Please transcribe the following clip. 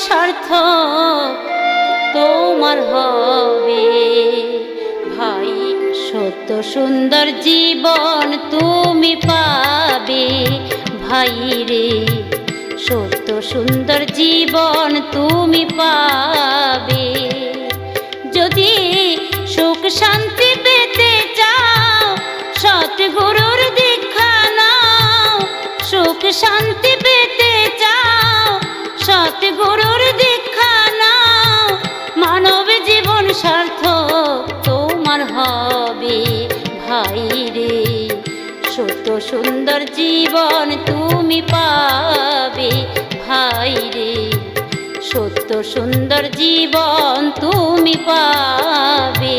সার্থক তোমার হবে ভাই। সত্য সুন্দর জীবন তুমি পাবে ভাই রে, সত্য সুন্দর জীবন তুমি পাবে। যদি সুখ শান্তি পেতে চাও সৎগুরুর দীক্ষা নাও। সুখ শান্তি পেতে চাও সৎগুরুর দীক্ষা নাও। মানব জীবন সার্থক তোমার হবে ভাই রে, সত্য সুন্দর জীবন তুমি পাবে ভাই রে, সত্য সুন্দর জীবন তুমি পাবে।